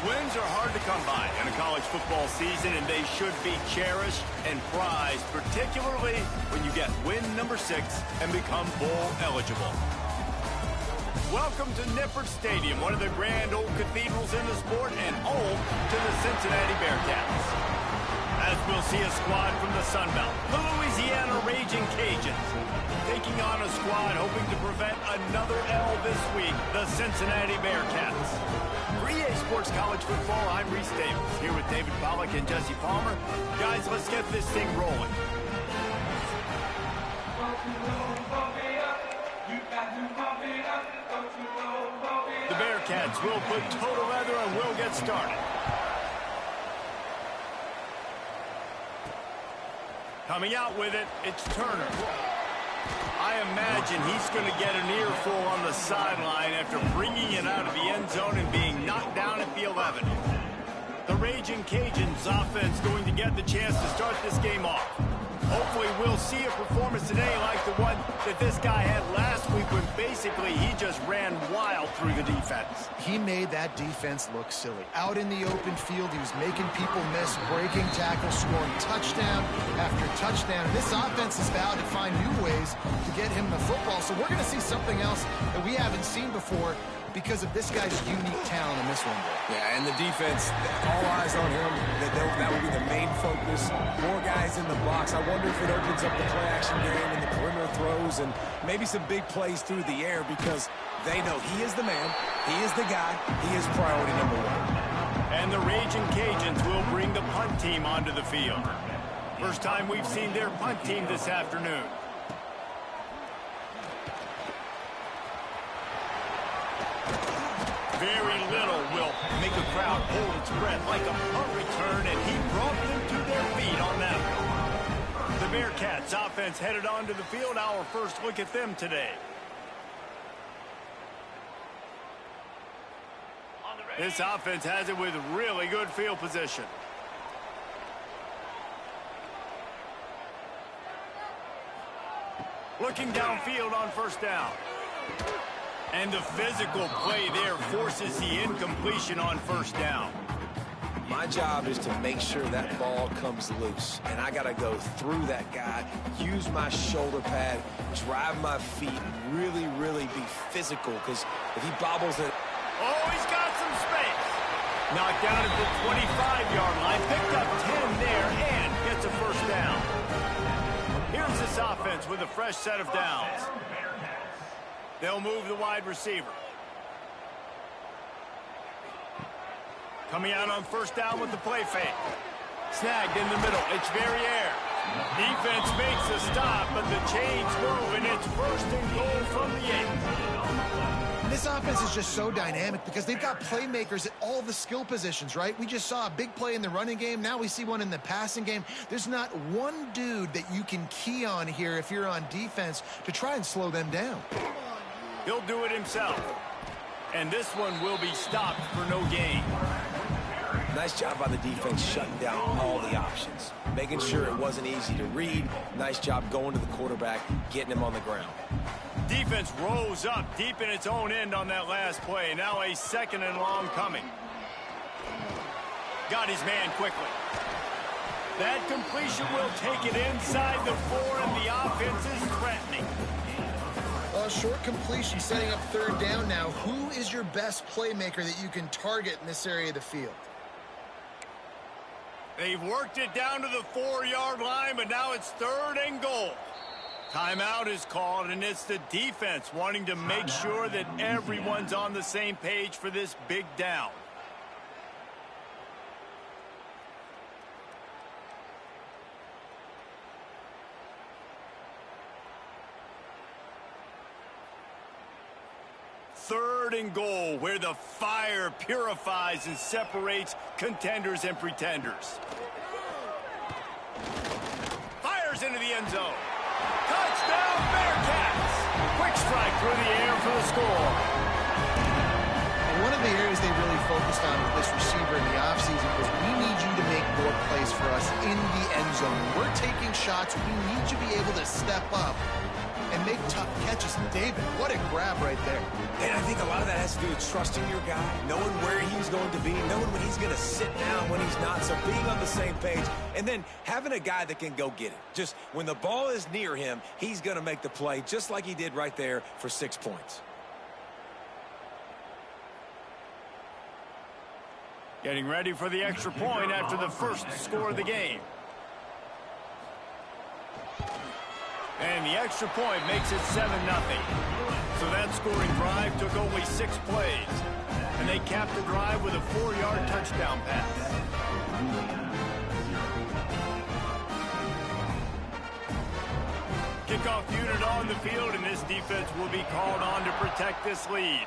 Wins are hard to come by in a college football season, and they should be cherished and prized, particularly when you get win number 6 and become bowl eligible. Welcome to Nippert Stadium, one of the grand old cathedrals in the sport and home to the Cincinnati Bearcats. As we'll see a squad from the Sun Belt, the Louisiana Raging Cajuns, taking on a squad hoping to prevent another L this week, the Cincinnati Bearcats. For EA Sports College Football, I'm Reese Davis, here with David Pollack and Jesse Palmer. Guys, let's get this thing rolling. The Bearcats will put total leather and will get started. Coming out with it, it's Turner. I imagine he's going to get an earful on the sideline after bringing it out of the end zone and being knocked down at the 11. The Raging Cajuns offense going to get the chance to start this game off. Hopefully we'll see a performance today like the one that this guy had last week when basically he just ran wild through the defense. He made that defense look silly. Out in the open field, he was making people miss, breaking tackles, scoring touchdown after touchdown. And this offense is vowed to find new ways to get him the football. So we're going to see something else that we haven't seen before because of this guy's unique talent in this one. Yeah, and the defense, all eyes on him. That will be the main focus. More guys in the box. I wonder if it opens up the play-action game and the perimeter throws and maybe some big plays through the air because they know he is the man, he is the guy, he is priority number 1. And the Raging Cajuns will bring the punt team onto the field. First time we've seen their punt team this afternoon. Very little will make a crowd hold its breath like a punt return, and he brought them to their feet on that one. The Bearcats offense headed onto the field. Our first look at them today. This offense has it with really good field position. Looking downfield on first down. And the physical play there forces the incompletion on first down. My job is to make sure that ball comes loose. And I got to go through that guy, use my shoulder pad, drive my feet, really, really be physical. Because if he bobbles it... Oh, he's got some space. Knocked down at the 25-yard line. Picked up 10 there and gets a first down. Here's this offense with a fresh set of downs. They'll move the wide receiver. Coming out on first down with the play fake. Snagged in the middle. It's Verrier. Defense makes a stop, but the chains move, and it's first and goal from the 8. This offense is just so dynamic because they've got playmakers at all the skill positions, right? We just saw a big play in the running game. Now we see one in the passing game. There's not one dude that you can key on here if you're on defense to try and slow them down. He'll do it himself. And this one will be stopped for no gain. Nice job by the defense shutting down all the options. Making sure it wasn't easy to read. Nice job going to the quarterback, getting him on the ground. Defense rose up deep in its own end on that last play. Now a second and long coming. Got his man quickly. That completion will take it inside the 4, and the offense is threatening. Short completion, setting up third down now. Who is your best playmaker that you can target in this area of the field? They've worked it down to the 4-yard line, but now it's third and goal. Timeout is called, and it's the defense wanting to make sure that everyone's on the same page for this big down. Third and goal, where the fire purifies and separates contenders and pretenders. Fires into the end zone. Touchdown, Bearcats! Quick strike through the air for the score. One of the areas they really focused on with this receiver in the offseason was we need you to make more plays for us in the end zone. When we're taking shots, we need you to be able to step up and make tough catches. And David, what a grab right there. And I think a lot of that has to do with trusting your guy, knowing where he's going to be, knowing when he's going to sit down, when he's not. So being on the same page, and then having a guy that can go get it. Just when the ball is near him, he's going to make the play, just like he did right there for 6 points. Getting ready for the extra point after the first score of the game. And the extra point makes it 7-0. So that scoring drive took only 6 plays. And they capped the drive with a 4-yard touchdown pass. Kickoff unit on the field, and this defense will be called on to protect this lead.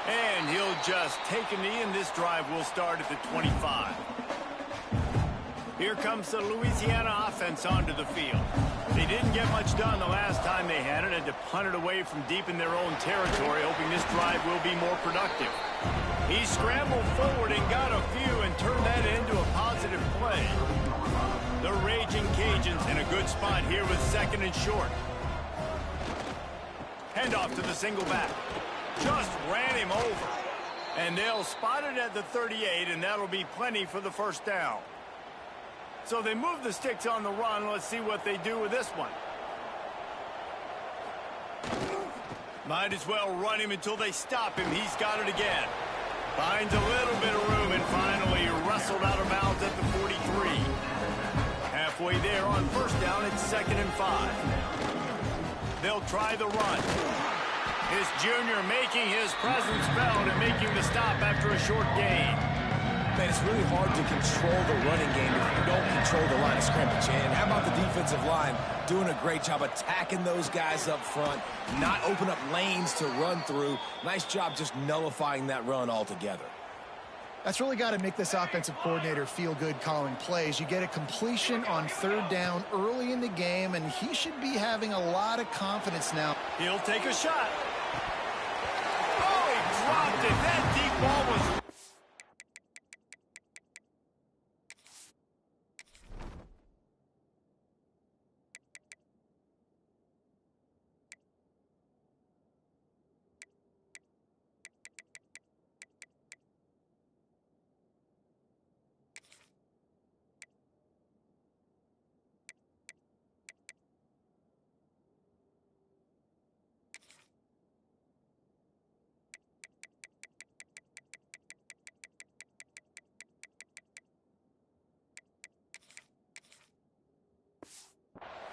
And he'll just take a knee, and this drive will start at the 25. Here comes the Louisiana offense onto the field. They didn't get much done the last time they had it. Had to punt it away from deep in their own territory, hoping this drive will be more productive. He scrambled forward and got a few and turned that into a positive play. The Raging Cajuns in a good spot here with 2nd and short. Handoff to the single back. Just ran him over. And they'll spot it at the 38, and that'll be plenty for the first down. So they move the sticks on the run. Let's see what they do with this one. Might as well run him until they stop him. He's got it again. Finds a little bit of room and finally wrestled out of bounds at the 43. Halfway there on first down, it's 2nd and 5. They'll try the run. His junior making his presence felt and making the stop after a short gain. Man, it's really hard to control the running game if you don't control the line of scrimmage. And how about the defensive line doing a great job attacking those guys up front, not open up lanes to run through. Nice job just nullifying that run altogether. That's really got to make this offensive coordinator feel good calling plays. You get a completion on 3rd down early in the game, and he should be having a lot of confidence now. He'll take a shot. Oh, he dropped it. That deep ball was...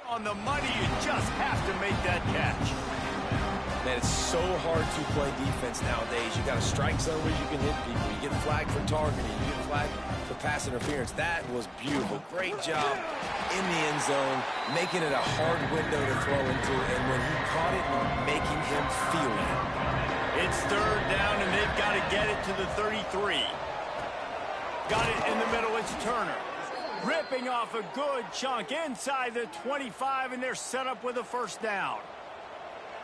on the money. You just have to make that catch. Man, it's so hard to play defense nowadays. You got a strike zone where you can hit people. You get flagged for targeting. You get flagged for pass interference. That was beautiful. Great job in the end zone, making it a hard window to throw into. And when he caught it, making him feel it. It's 3rd down, and they've got to get it to the 33. Got it in the middle. It's Turner. Ripping off a good chunk inside the 25, and they're set up with a first down.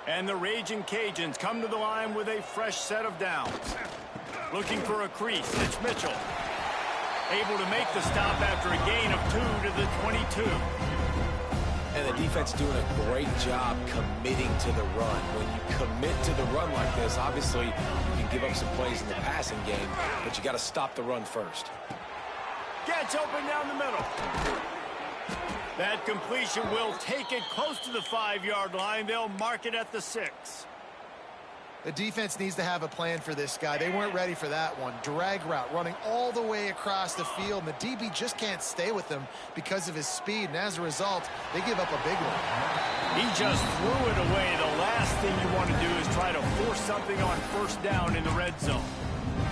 And the Raging Cajuns come to the line with a fresh set of downs. Looking for a crease, it's Mitchell. Able to make the stop after a gain of 2 to the 22. And the defense doing a great job committing to the run. When you commit to the run like this, obviously you can give up some plays in the passing game, but you got to stop the run first. Gets open down the middle. That completion will take it close to the 5-yard line. They'll mark it at the 6. The defense needs to have a plan for this guy. They weren't ready for that one. Drag route running all the way across the field. And the DB just can't stay with him because of his speed. And as a result, they give up a big one. He just threw it away. The last thing you want to do is try to force something on first down in the red zone.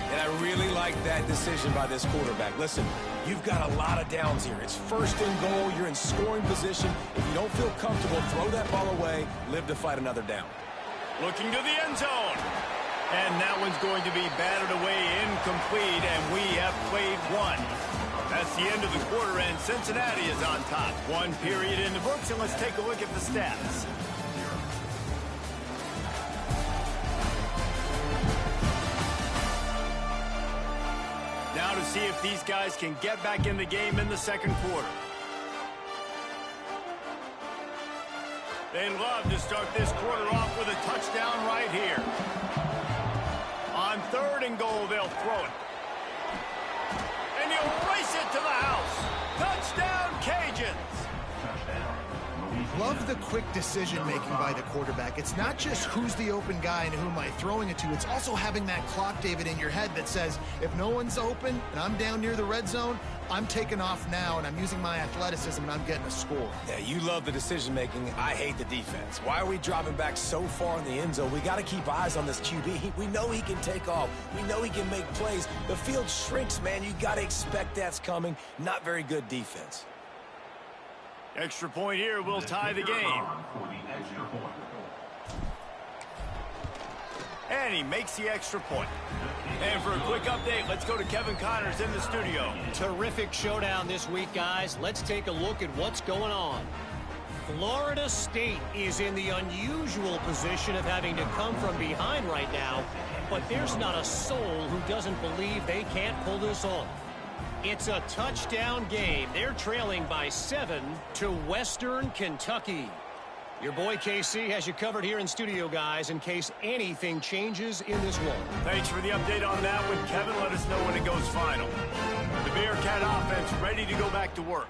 And I really like that decision by this quarterback. Listen, you've got a lot of downs here. It's 1st and goal. You're in scoring position. If you don't feel comfortable, throw that ball away. Live to fight another down. Looking to the end zone. And that one's going to be batted away incomplete, and we have played 1. That's the end of the quarter, and Cincinnati is on top. 1 period in the books, and let's take a look at the stats. Now to see if these guys can get back in the game in the 2nd quarter. They love to start this quarter off with a touchdown right here. On 3rd and goal, they'll throw it. And he'll race it to the house. Touchdown, Cajuns. Love the quick decision-making by the quarterback. It's not just who's the open guy and who am I throwing it to. It's also having that clock, David, in your head that says, if no one's open and I'm down near the red zone, I'm taking off now, and I'm using my athleticism, and I'm getting a score. Yeah, you love the decision-making. I hate the defense. Why are we dropping back so far in the end zone? We got to keep eyes on this QB. We know he can take off. We know he can make plays. The field shrinks, man. You got to expect that's coming. Not very good defense. Extra point here will tie the game. And he makes the extra point. And for a quick update, let's go to Kevin Connors in the studio. Terrific showdown this week, guys. Let's take a look at what's going on. Florida State is in the unusual position of having to come from behind right now, but there's not a soul who doesn't believe they can't pull this off. It's a touchdown game. They're trailing by 7 to Western Kentucky. Your boy KC has you covered here in studio, guys, in case anything changes in this one. Thanks for the update on that one, Kevin. Let us know when it goes final. The Bearcat offense ready to go back to work.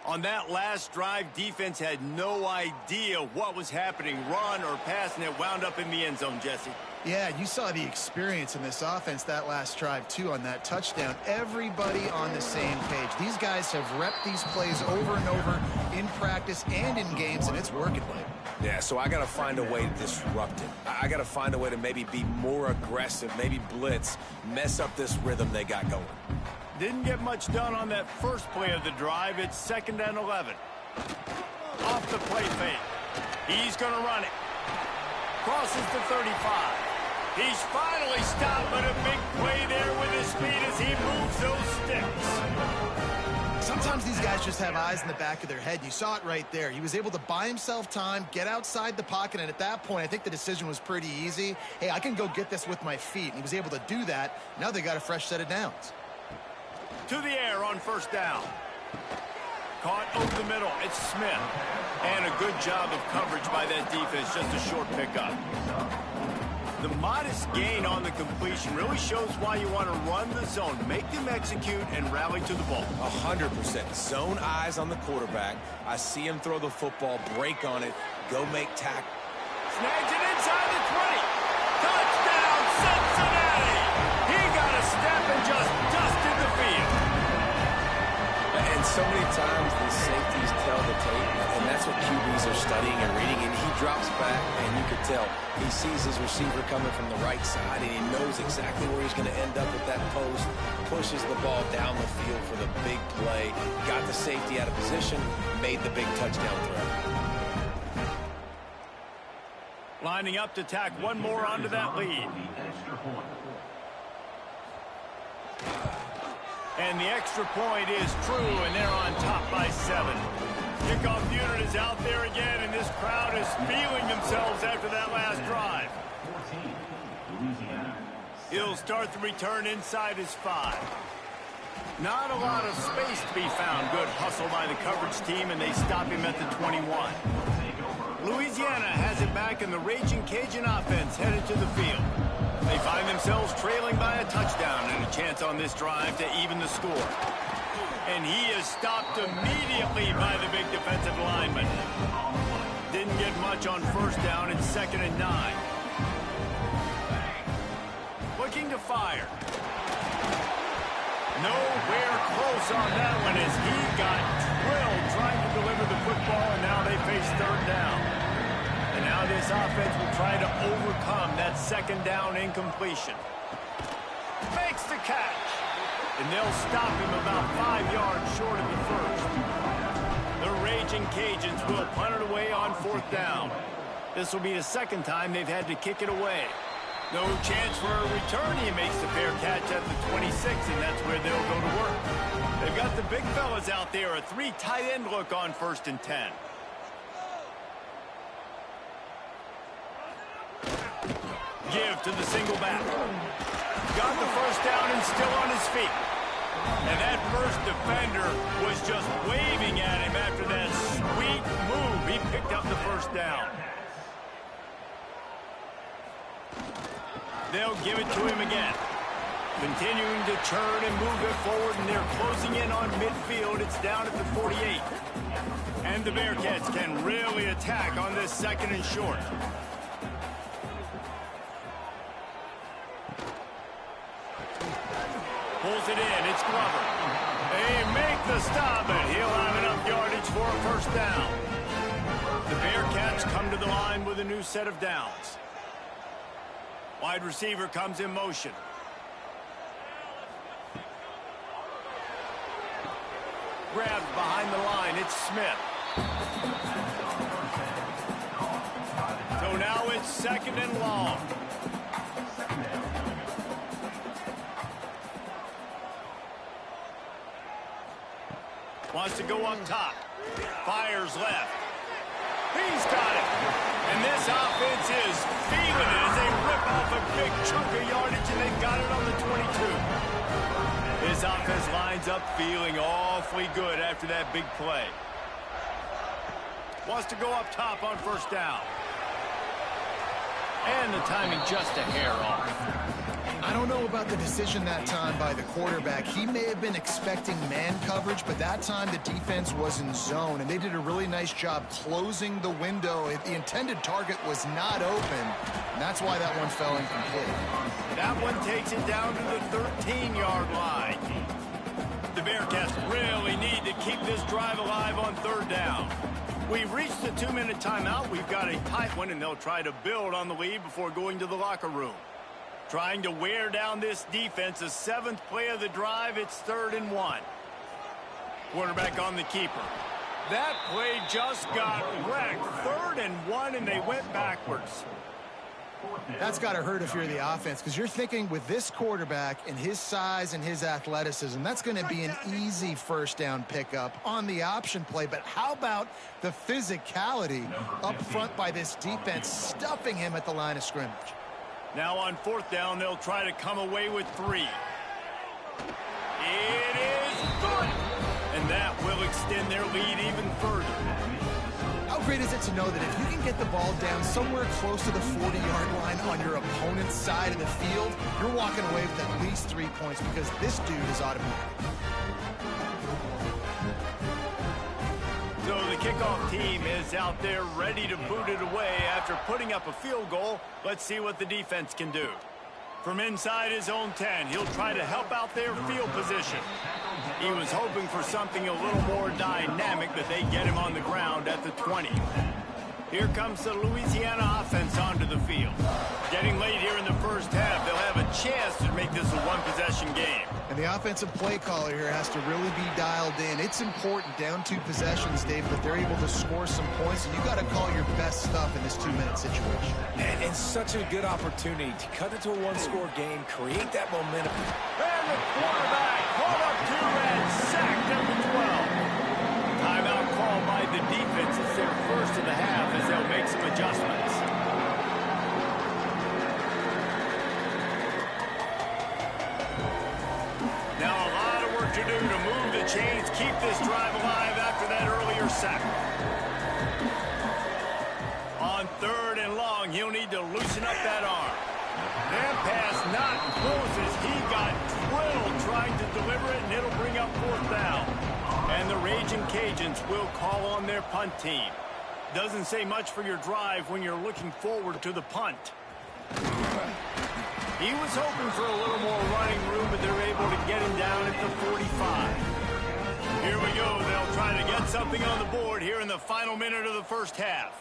On that last drive, defense had no idea what was happening, run or pass, and it wound up in the end zone, Jesse. Yeah, you saw the experience in this offense that last drive, too, on that touchdown. Everybody on the same page. These guys have repped these plays over and over in practice and in games, and it's working, Mike. Yeah, so I got to find a way to disrupt it. I got to find a way to maybe be more aggressive, maybe blitz, mess up this rhythm they got going. Didn't get much done on that first play of the drive. It's 2nd and 11. Off the play fake. He's going to run it. Crosses the 35. He's finally stopped, but a big play there with his speed as he moves those sticks. Sometimes these guys just have eyes in the back of their head. You saw it right there. He was able to buy himself time, get outside the pocket, and at that point, I think the decision was pretty easy. Hey, I can go get this with my feet. And he was able to do that. Now they got a fresh set of downs. To the air on 1st down. Caught over the middle. It's Smith. And a good job of coverage by that defense. Just a short pickup. The modest gain on the completion really shows why you want to run the zone. Make them execute and rally to the ball. 100%. Zone eyes on the quarterback. I see him throw the football, break on it, go make tackle. Snags it inside the 20. Touchdown, Cincinnati! He got a step and just dusted the field. And so many times the safeties tell the tape, and that's what QBs are studying and reading, and he drops back, and you could tell he sees his receiver coming from the right side, and he knows exactly where he's going to end up with that post, pushes the ball down the field for the big play, got the safety out of position, made the big touchdown throw. Lining up to tack one more onto that lead. And the extra point is true, and they're on top by 7. Kickoff unit is out there again, and this crowd is feeling themselves after that last drive. He'll start the return inside his 5. Not a lot of space to be found. Good hustle by the coverage team, and they stop him at the 21. Louisiana has it back, and the Raging Cajun offense headed to the field. They find themselves trailing by a touchdown and a chance on this drive to even the score. And he is stopped immediately by the big defensive lineman. Didn't get much on 1st down. It's 2nd and 9. Looking to fire. Nowhere close on that one as he got drilled trying to deliver the football, and now they face 3rd down. And now this offense will try to overcome that 2nd down incompletion. Makes the catch. And they'll stop him about 5 yards short of the 1st. The Raging Cajuns will punt it away on 4th down. This will be the 2nd time they've had to kick it away. No chance for a return. He makes the fair catch at the 26, and that's where they'll go to work. They've got the big fellas out there. A 3 tight end look on 1st and 10. Give to the single back. Got the 1st down and still on his feet. And that first defender was just waving at him after that sweet move. He picked up the 1st down. They'll give it to him again. Continuing to churn and move it forward, and they're closing in on midfield. It's down at the 48. And the Bearcats can really attack on this second and short. Pulls it in. It's Glover. They make the stop, and he'll have enough yardage for a first down. The Bearcats come to the line with a new set of downs. Wide receiver comes in motion. Grabs behind the line. It's Smith. So now it's second and long. Wants to go up top. Fires left. He's got it. And this offense is feeling it as they rip off a big chunk of yardage, and they've got it on the 22. This offense lines up feeling awfully good after that big play. Wants to go up top on first down. And the timing just a hair off. I don't know about the decision that time by the quarterback. He may have been expecting man coverage, but that time the defense was in zone, and they did a really nice job closing the window. The intended target was not open, and that's why that one fell incomplete. That one takes it down to the 13-yard line. The Bearcats really need to keep this drive alive on third down. We've reached the 2-minute timeout. We've got a tight one, and they'll try to build on the lead before going to the locker room. Trying to wear down this defense. The seventh play of the drive. It's 3rd and 1. Quarterback on the keeper. That play just got wrecked. 3rd and 1, and they went backwards. That's got to hurt if you're the offense, because you're thinking with this quarterback and his size and his athleticism, that's going to be an easy first down pickup on the option play. But how about the physicality up front by this defense, stuffing him at the line of scrimmage? Now on 4th down, they'll try to come away with 3. It is good! And that will extend their lead even further. How great is it to know that if you can get the ball down somewhere close to the 40-yard line on your opponent's side of the field, you're walking away with at least 3 points, because this dude is automatic. So the kickoff team is out there ready to boot it away after putting up a field goal. Let's see what the defense can do. From inside his own 10, he'll try to help out their field position. He was hoping for something a little more dynamic, but they get him on the ground at the 20. Here comes the Louisiana offense onto the field. Getting late here in the first half, they'll have a chance to make this a one-possession game. And the offensive play caller here has to really be dialed in. It's important, down 2 possessions, Dave, that they're able to score some points, and you got to call your best stuff in this 2-minute situation. And such a good opportunity to cut into a one-score game, create that momentum. And the quarterback caught up to and sacked at the 12. Timeout called by the defense. It's their first of the half as they'll make some adjustments. Now a lot of work to do to move the chains, keep this drive alive after that earlier sack. On 3rd and long, he'll need to loosen up that arm. That pass not close as he got drilled trying to deliver it, and it'll bring up 4th down. And the Raging Cajuns will call on their punt team. Doesn't say much for your drive when you're looking forward to the punt. He was hoping for a little more running room, but they're able to get him down at the 45. Here we go. They'll try to get something on the board here in the final minute of the first half.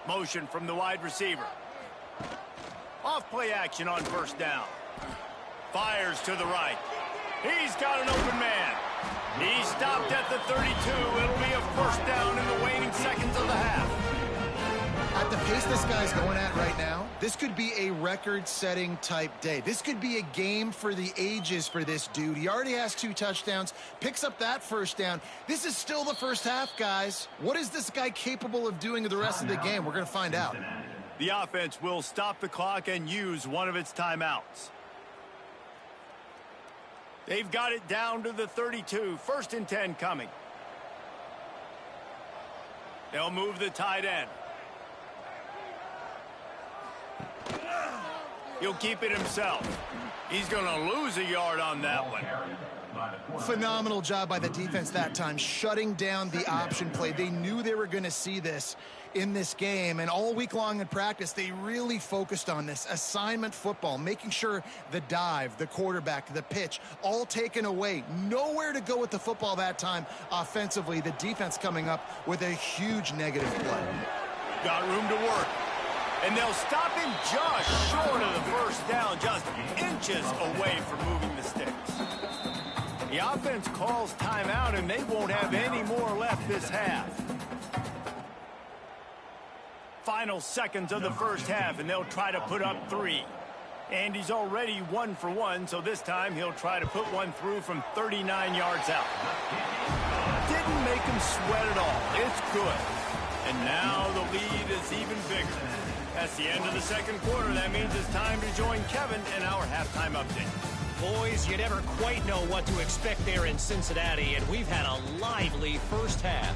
Motion from the wide receiver. Off play action on 1st down. Fires to the right. He's got an open man. He stopped at the 32. It'll be a 1st down in the waning seconds of the half. At the pace this guy's going at right now, this could be a record-setting type day. This could be a game for the ages for this dude. He already has 2 touchdowns, picks up that 1st down. This is still the first half, guys. What is this guy capable of doing the rest of the game? We're going to find out. The offense will stop the clock and use one of its timeouts. They've got it down to the 32. 1st and 10 coming. They'll move the tight end. He'll keep it himself. He's going to lose a yard on that one. Phenomenal job by the defense that time, shutting down the option play. They knew they were going to see this in this game, and all week long in practice, they really focused on this assignment football, making sure the dive, the quarterback, the pitch, all taken away. Nowhere to go with the football that time offensively. The defense coming up with a huge negative play. Got room to work. And they'll stop him just short of the first down, just inches away from moving the sticks. The offense calls timeout, and they won't have any more left this half. Final seconds of the first half, and they'll try to put up 3. And he's already 1 for 1, so this time he'll try to put one through from 39 yards out. Didn't make him sweat at all. It's good. And now the lead is even bigger. That's the end of the second quarter. That means it's time to join Kevin in our halftime update. Boys, you never quite know what to expect there in Cincinnati, and we've had a lively first half.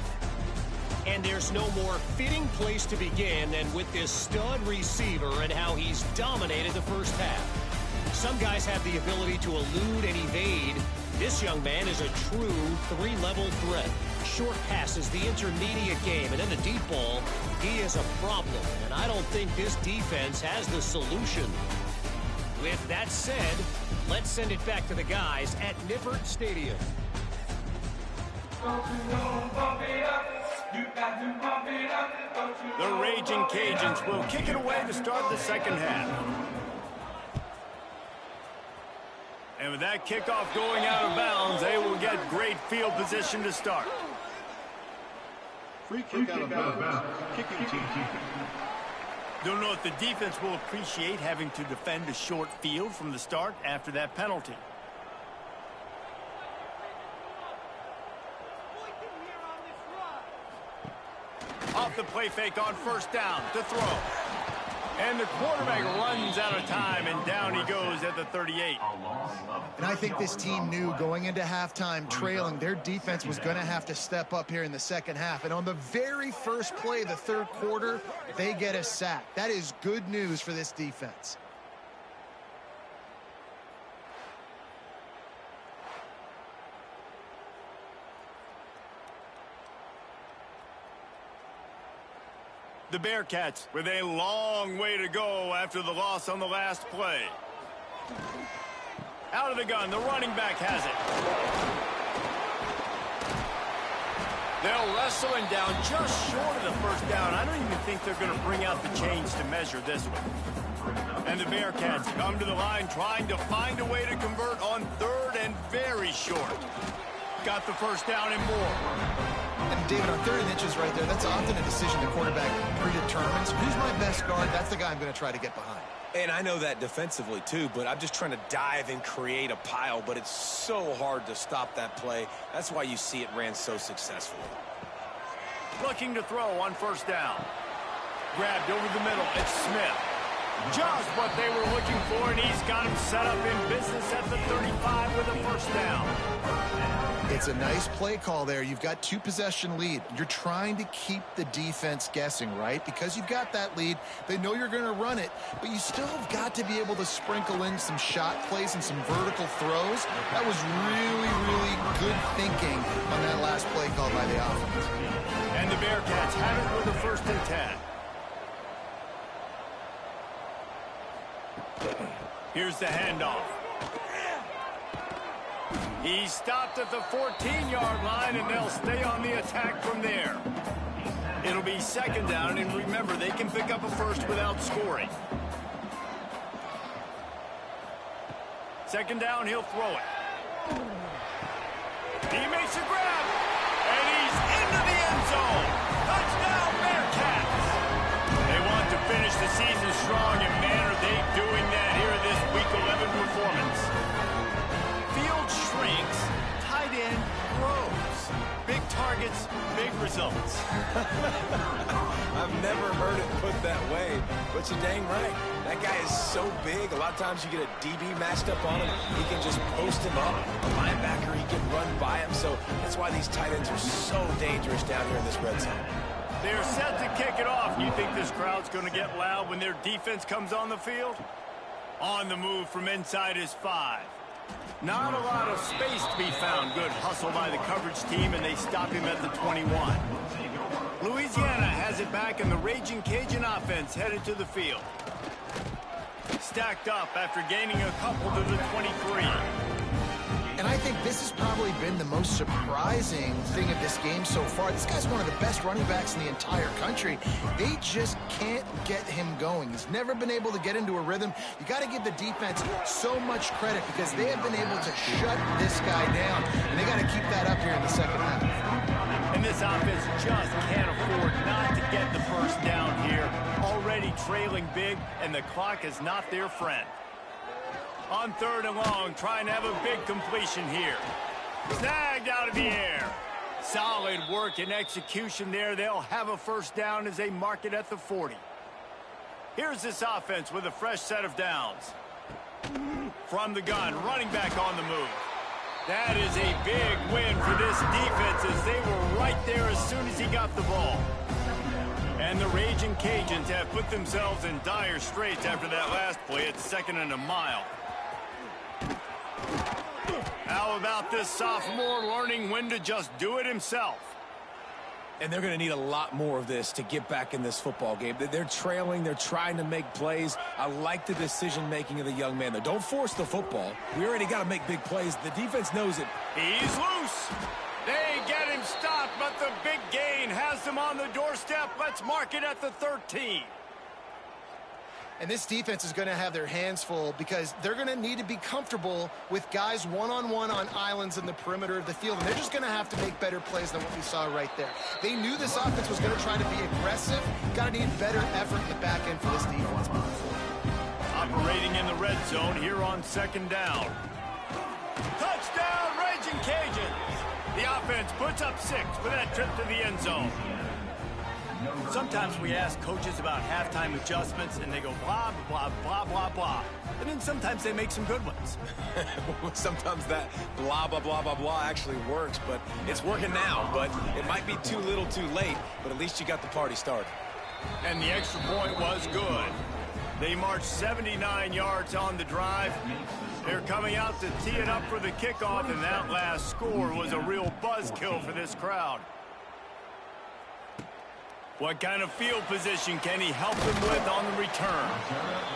And there's no more fitting place to begin than with this stud receiver and how he's dominated the first half. Some guys have the ability to elude and evade. This young man is a true 3-level threat. Short passes, the intermediate game, and then the deep ball, he is a problem. And I don't think this defense has the solution. With that said, let's send it back to the guys at Nippert Stadium. The Raging Cajuns will kick it away to start the second half. And with that kickoff going out of bounds, they will get great field position to start. Free kick out of bounds. Kicking team. Don't know if the defense will appreciate having to defend a short field from the start after that penalty. Off the play fake on first down to throw. And the quarterback runs out of time, and down he goes at the 38. And I think this team knew going into halftime trailing, their defense was going to have to step up here in the second half. And on the very first play of the third quarter, they get a sack. That is good news for this defense. The Bearcats with a long way to go after the loss on the last play. Out of the gun, the running back has it. They'll wrestle him down just short of the first down. I don't even think they're going to bring out the chains to measure this one. And the Bearcats come to the line trying to find a way to convert on third and very short. Got the first down and more. And David, on 3rd and inches right there, that's often a decision the quarterback predetermines. Who's my best guard? That's the guy I'm going to try to get behind. And I know that defensively, too, but I'm just trying to dive and create a pile, but it's so hard to stop that play. That's why you see it ran so successfully. Looking to throw on first down. Grabbed over the middle. It's Smith. Just what they were looking for, and he's got him set up in business at the 35 with a first down. It's a nice play call there. You've got 2-possession lead. You're trying to keep the defense guessing, right? Because you've got that lead. They know you're going to run it, but you still have got to be able to sprinkle in some shot plays and some vertical throws. That was really, really good thinking on that last play call by the offense. And the Bearcats have it with a 1st and 10. Here's the handoff. He stopped at the 14-yard line, and they'll stay on the attack from there. It'll be 2nd down, and remember, they can pick up a first without scoring. 2nd down, he'll throw it. He makes a grab, and he's into the end zone. Touchdown, Bearcats! They want to finish the season strong, and man, are they doing that here in this Week 11 performance. Field shrinks, tight end grows. Big targets, big results. I've never heard it put that way, but you're dang right. That guy is so big, a lot of times you get a DB matched up on him. He can just post him up. A linebacker, he can run by him. So that's why these tight ends are so dangerous down here in this red zone. They're set to kick it off. You think this crowd's going to get loud when their defense comes on the field? On the move from inside his 5. Not a lot of space to be found. Good hustle by the coverage team, and they stop him at the 21. Louisiana has it back, and the Raging Cajun offense headed to the field. Stacked up after gaining a couple to the 23. And I think this has probably been the most surprising thing of this game so far. This guy's one of the best running backs in the entire country. They just can't get him going. He's never been able to get into a rhythm. You got to give the defense so much credit because they have been able to shut this guy down. And they got to keep that up here in the second half. And this offense just can't afford not to get the first down here. Already trailing big, and the clock is not their friend. On 3rd and long, trying to have a big completion here. Snagged out of the air. Solid work and execution there. They'll have a first down as they mark it at the 40. Here's this offense with a fresh set of downs. From the gun, running back on the move. That is a big win for this defense as they were right there as soon as he got the ball. And the Raging Cajuns have put themselves in dire straits after that last play at 2nd and a mile. How about this sophomore learning when to just do it himself? And they're going to need a lot more of this to get back in this football game. They're trailing. They're trying to make plays. I like the decision-making of the young man, though. Don't force the football. We already got to make big plays. The defense knows it. He's loose. They get him stopped, but the big gain has them on the doorstep. Let's mark it at the 13. And this defense is going to have their hands full because they're going to need to be comfortable with guys one-on-one on islands in the perimeter of the field. And they're just going to have to make better plays than what we saw right there. They knew this offense was going to try to be aggressive. Got to need better effort in the back end for this defense. Operating in the red zone here on 2nd down. Touchdown, Raging Cajuns. The offense puts up 6 with that trip to the end zone. Sometimes we ask coaches about halftime adjustments, and they go blah, blah, blah, blah, blah. And then sometimes they make some good ones. Sometimes that blah, blah, blah, blah, blah actually works, but it's working now. But it might be too little too late, but at least you got the party started. And the extra point was good. They marched 79 yards on the drive. They're coming out to tee it up for the kickoff, and that last score was a real buzzkill for this crowd. What kind of field position can he help them with on the return?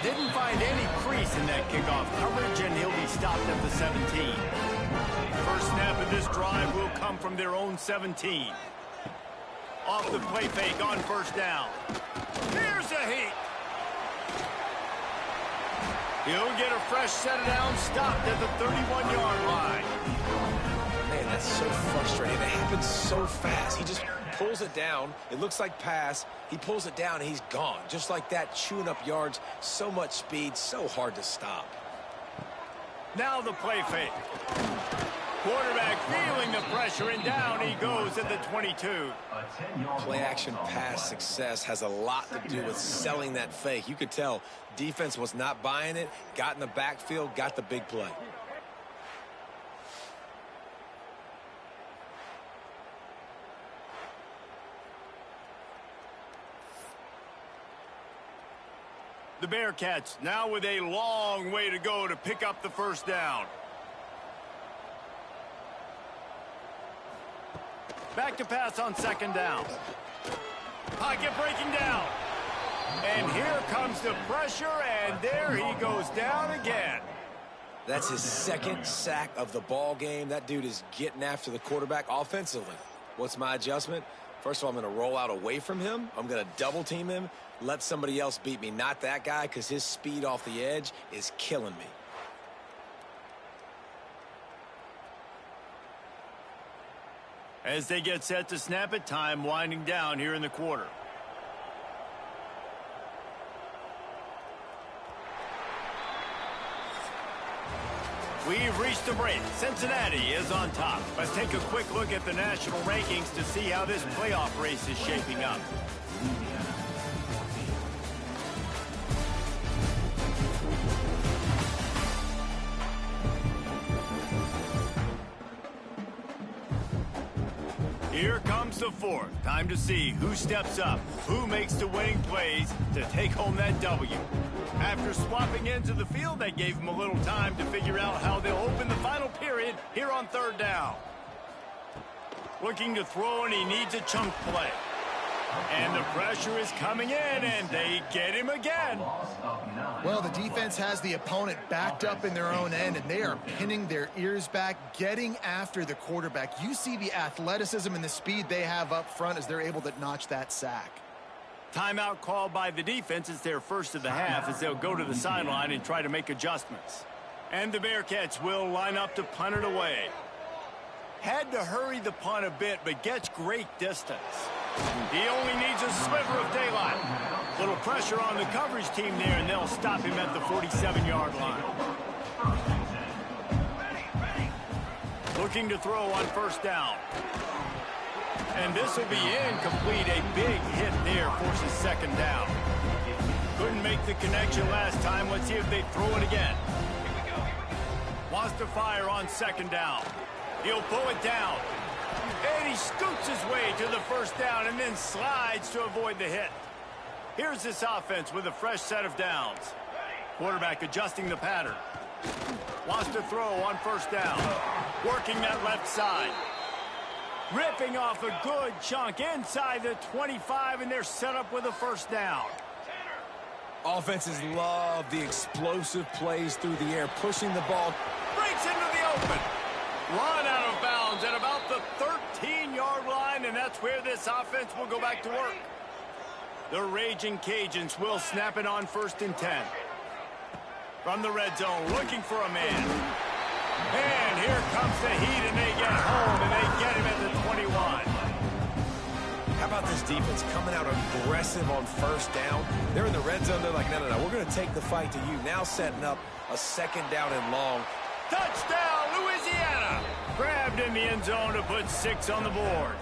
Didn't find any crease in that kickoff coverage, and he'll be stopped at the 17. First snap of this drive will come from their own 17. Off the play fake on 1st down. Here's a heat. He'll get a fresh set of downs, stopped at the 31-yard line. Man, that's so frustrating. It happens so fast. He just pulls it down. It looks like pass. He pulls it down, and he's gone. Just like that, chewing up yards. So much speed, so hard to stop. Now the play fake. Quarterback feeling the pressure, and down he goes at the 22. Play-action pass success has a lot to do with selling that fake. You could tell defense was not buying it, got in the backfield, got the big play. The Bearcats now with a long way to go to pick up the first down. Back to pass on 2nd down. Pocket breaking down. And here comes the pressure, and there he goes down again. That's his 2nd sack of the ball game. That dude is getting after the quarterback offensively. What's my adjustment? First of all, I'm going to roll out away from him. I'm going to double team him. Let somebody else beat me, not that guy, because his speed off the edge is killing me. As they get set to snap it, time winding down here in the quarter. We've reached the break. Cincinnati is on top. Let's take a quick look at the national rankings to see how this playoff race is shaping up. Here comes comes the fourth. Time to see who steps up, who makes the winning plays to take home that W. After swapping into the field, that gave him a little time to figure out how they'll open the final period here on third down. Looking to throw, and he needs a chunk play. And the pressure is coming in, and they get him again. Well, the defense has the opponent backed up in their own end, and they are pinning their ears back, getting after the quarterback. You see the athleticism and the speed they have up front as they're able to notch that sack. Timeout called by the defense. It's their first of the half as they'll go to the sideline and try to make adjustments. And the Bearcats will line up to punt it away. Had to hurry the punt a bit, but gets great distance. He only needs a sliver of daylight. Little pressure on the coverage team there, and they'll stop him at the 47-yard line. Looking to throw on first down. And this will be incomplete. A big hit there forces second down. Couldn't make the connection last time. Let's see if they throw it again. Wants to fire on second down. He'll pull it down. And he scoots his way to the first down and then slides to avoid the hit. Here's this offense with a fresh set of downs. Quarterback adjusting the pattern. Wants to throw on first down. Working that left side. Ripping off a good chunk inside the 25, and they're set up with a first down. Offenses love the explosive plays through the air, pushing the ball. Breaks into the open. Run out of bounds at about the 13-yard line, and that's where this offense will go back to work. The Raging Cajuns will snap it on first and 10. From the red zone, looking for a man. And here comes the heat, and they get home, and they get him at the 21. How about this defense coming out aggressive on first down? They're in the red zone. They're like, no, we're going to take the fight to you. Now setting up a second down and long. Touchdown, Louisiana! Grabbed in the end zone to put 6 on the board.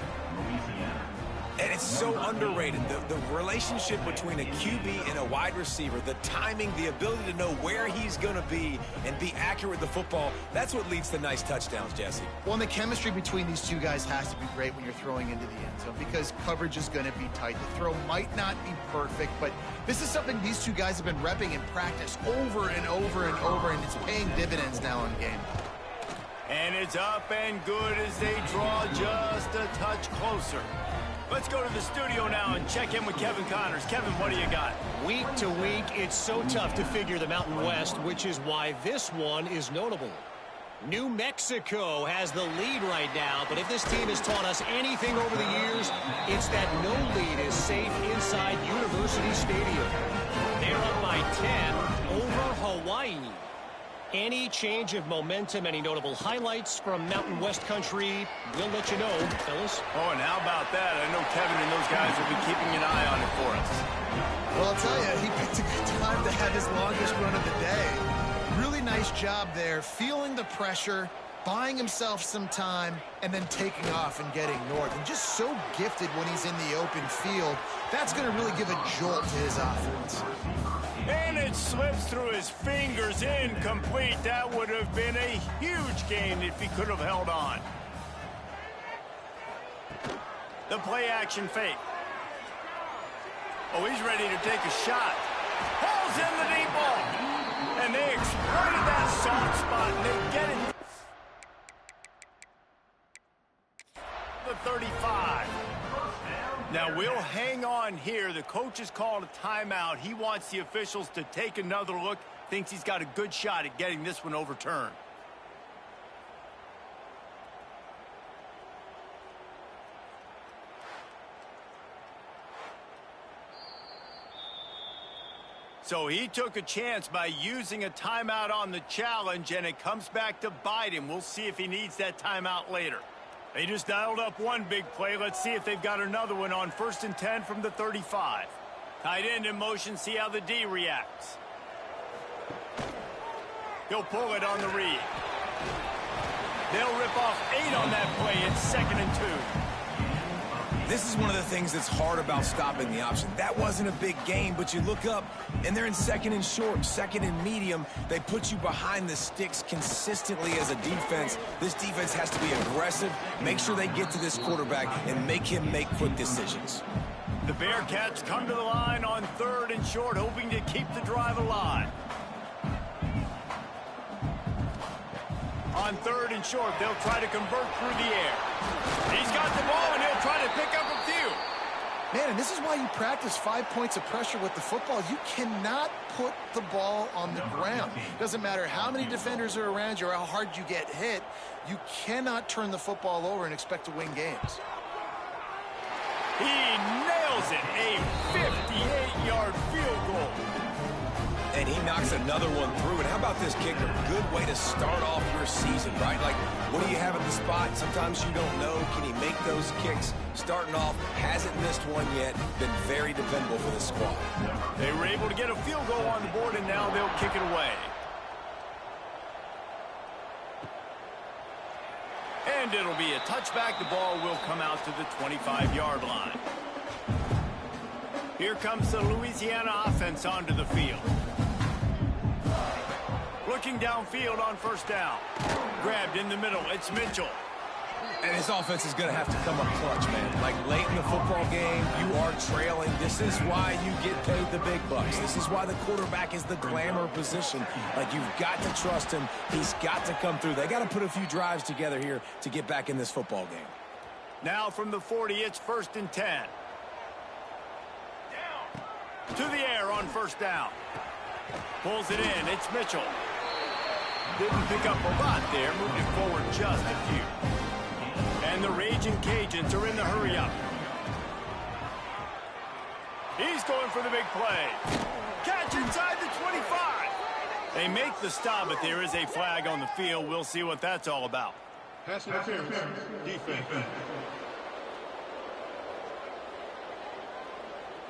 And it's so underrated. The relationship between a QB and a wide receiver, the timing, the ability to know where he's going to be and be accurate with the football, that's what leads to nice touchdowns, Jesse. Well, and the chemistry between these two guys has to be great when you're throwing into the end zone because coverage is going to be tight. The throw might not be perfect, but this is something these two guys have been repping in practice over and over and over, and it's paying dividends now in game. And it's up and good as they draw just a touch closer. Let's go to the studio now and check in with Kevin Connors. Kevin, what do you got? Week to week, it's so tough to figure the Mountain West, which is why this one is notable. New Mexico has the lead right now, but if this team has taught us anything over the years, it's that no lead is safe inside University Stadium. They're up by 10 over Hawaii. Any change of momentum, any notable highlights from Mountain West country, we'll let you know, fellas. Oh, and how about that? I know Kevin and those guys will be keeping an eye on it for us. Well, I'll tell you, he picked a good time to have his longest run of the day. Really nice job there, feeling the pressure, buying himself some time, and then taking off and getting north. And just so gifted when he's in the open field. That's going to really give a jolt to his offense. And it slips through his fingers, incomplete. That would have been a huge gain if he could have held on. The play action fake. Oh, he's ready to take a shot. Pulls in the deep ball. And they exploited that soft spot, and they get it. The 35. Now, we'll hang on here. The coach has called a timeout. He wants the officials to take another look. Thinks he's got a good shot at getting this one overturned. So he took a chance by using a timeout on the challenge, and it comes back to bite him. We'll see if he needs that timeout later. They just dialed up one big play. Let's see if they've got another one on first and 10 from the 35. Tight end in motion, see how the D reacts. He'll pull it on the read. They'll rip off 8 on that play. It's 2nd and 2. This is one of the things that's hard about stopping the option. That wasn't a big gain, but you look up, and they're in second and short, second and medium. They put you behind the sticks consistently as a defense. This defense has to be aggressive, make sure they get to this quarterback, and make him make quick decisions. The Bearcats come to the line on third and short, hoping to keep the drive alive. On third and short, they'll try to convert through the air. He's got the ball, and he'll try to pick up a few. Man, and this is why you practice 5 points of pressure with the football. You cannot put the ball on the ground. Doesn't matter how many defenders are around you or how hard you get hit. You cannot turn the football over and expect to win games. He nails it, a 58-yard field goal. And he knocks another one through. And how about this kicker? Good way to start off your season, right? Like, what do you have at the spot? Sometimes you don't know. Can he make those kicks? Starting off, hasn't missed one yet. Been very dependable for this squad. They were able to get a field goal on the board, and now they'll kick it away. And it'll be a touchback. The ball will come out to the 25-yard line. Here comes the Louisiana offense onto the field. Looking downfield on first down. Grabbed in the middle. It's Mitchell. And his offense is going to have to come up clutch, man. Like, late in the football game, you are trailing. This is why you get paid the big bucks. This is why the quarterback is the glamour position. Like, you've got to trust him. He's got to come through. They got to put a few drives together here to get back in this football game. Now from the 40, it's 1st and 10. To the air on first down. Pulls it in. It's Mitchell. Didn't pick up a lot there. Moving forward just a few. And the Raging Cajuns are in the hurry-up. He's going for the big play. Catch inside the 25. They make the stop, but there is a flag on the field. We'll see what that's all about. Pass interference. Defense.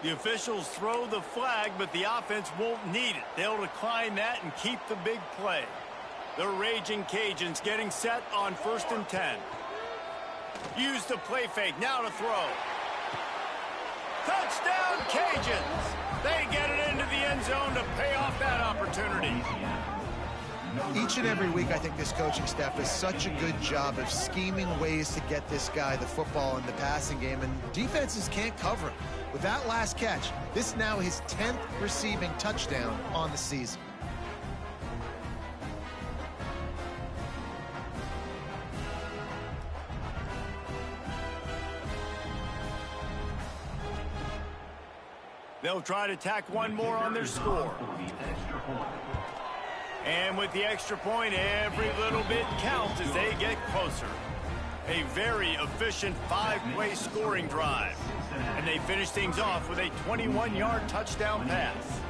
The officials throw the flag, but the offense won't need it. They'll decline that and keep the big play. The Raging Cajuns getting set on 1st and 10. Use the play fake. Now to throw. Touchdown, Cajuns! They get it into the end zone to pay off that opportunity. Each and every week, I think this coaching staff does such a good job of scheming ways to get this guy the football in the passing game, and defenses can't cover him. With that last catch, this is now his 10th receiving touchdown on the season. They'll try to tack one more on their score. And with the extra point, every little bit counts as they get closer. A very efficient 5-play scoring drive. And they finish things off with a 21-yard touchdown pass.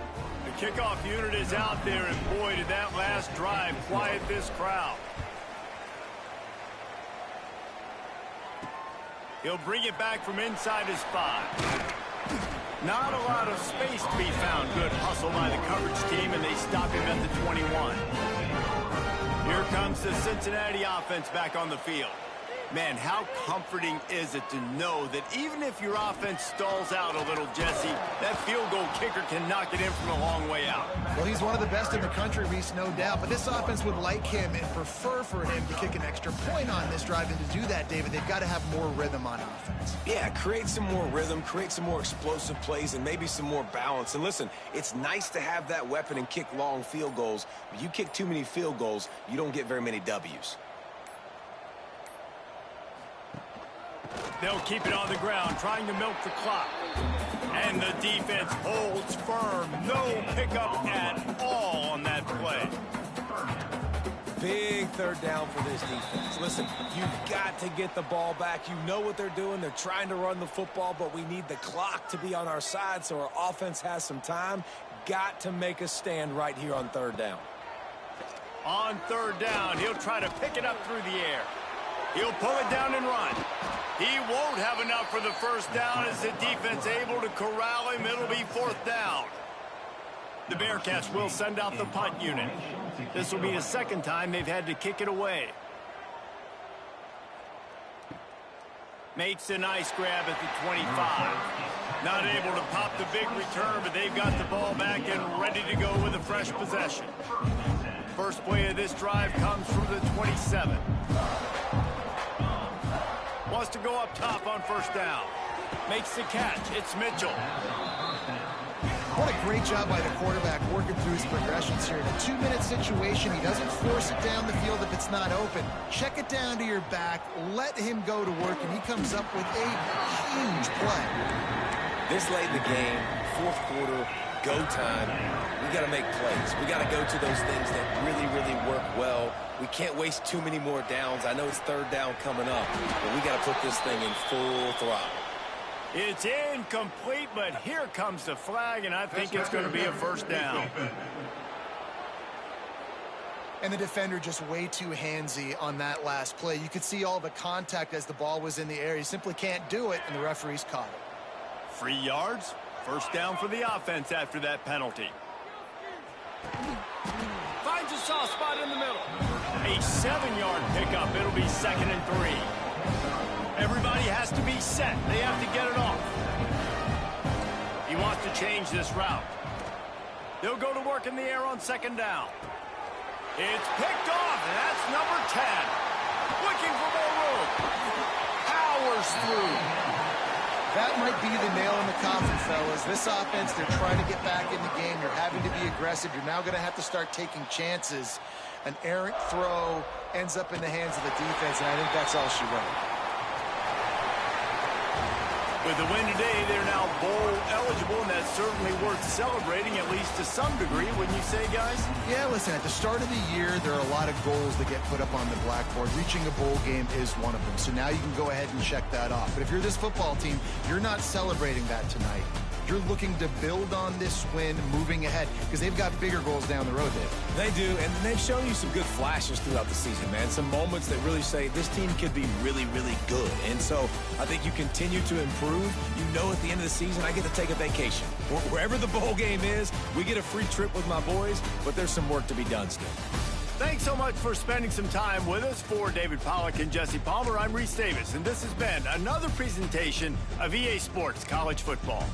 The kickoff unit is out there, and boy, did that last drive quiet this crowd. He'll bring it back from inside his 5. Not a lot of space to be found. Good hustle by the coverage team, and they stop him at the 21. Here comes the Cincinnati offense back on the field. Man, how comforting is it to know that even if your offense stalls out a little, Jesse, that field goal kicker can knock it in from a long way out. Well, he's one of the best in the country, Reese, no doubt. But this offense would like him and prefer for him to kick an extra point on this drive. And to do that, David, they've got to have more rhythm on offense. Yeah, create some more rhythm, create some more explosive plays, and maybe some more balance. And listen, it's nice to have that weapon and kick long field goals. But you kick too many field goals, you don't get very many W's. They'll keep it on the ground, trying to milk the clock. And the defense holds firm. No pickup at all on that play. Big third down for this defense. Listen, you've got to get the ball back. You know what they're doing. They're trying to run the football, but we need the clock to be on our side so our offense has some time. Got to make a stand right here on third down. On third down, he'll try to pick it up through the air. He'll pull it down and run. He won't have enough for the first down as the defense able to corral him. It'll be 4th down. The Bearcats will send out the punt unit. This will be the second time they've had to kick it away. Makes a nice grab at the 25. Not able to pop the big return, but they've got the ball back and ready to go with a fresh possession. First play of this drive comes from the 27. Wants to go up top on first down. Makes the catch. It's Mitchell. What a great job by the quarterback working through his progressions here. In a 2-minute situation, he doesn't force it down the field if it's not open. Check it down to your back, let him go to work, and he comes up with a huge play. This late in the game, fourth quarter, go time, we got to make plays. We got to go to those things that really, really work well. We can't waste too many more downs. I know it's third down coming up, but we got to put this thing in full throttle. It's incomplete, but here comes the flag, and I think it's going to be a first down. And the defender just way too handsy on that last play. You could see all the contact as the ball was in the air. He simply can't do it, and the referee's caught it. 3 yards, first down for the offense after that penalty. Finds a soft spot in the middle. A 7-yard pickup. It'll be 2nd and 3. Everybody has to be set. They have to get it off. He wants to change this route. They'll go to work in the air on 2nd down. It's picked off, and that's number 10. Looking for more room. Powers through. That might be the nail in the coffin, fellas. This offense, they're trying to get back in the game. You're having to be aggressive. You're now going to have to start taking chances. An errant throw ends up in the hands of the defense, and I think that's all she wrote. With the win today, they're now bowl eligible, and that's certainly worth celebrating, at least to some degree, wouldn't you say, guys? Yeah, listen, at the start of the year, there are a lot of goals that get put up on the blackboard. Reaching a bowl game is one of them, so now you can go ahead and check that off. But if you're this football team, you're not celebrating that tonight. You're looking to build on this win moving ahead because they've got bigger goals down the road, Dave. They do, and they've shown you some good flashes throughout the season, man. Some moments that really say this team could be really, really good. And so I think you continue to improve. You know at the end of the season, I get to take a vacation. Wherever the bowl game is, we get a free trip with my boys, but there's some work to be done still. Thanks so much for spending some time with us. For David Pollack and Jesse Palmer, I'm Reese Davis, and this has been another presentation of EA Sports College Football.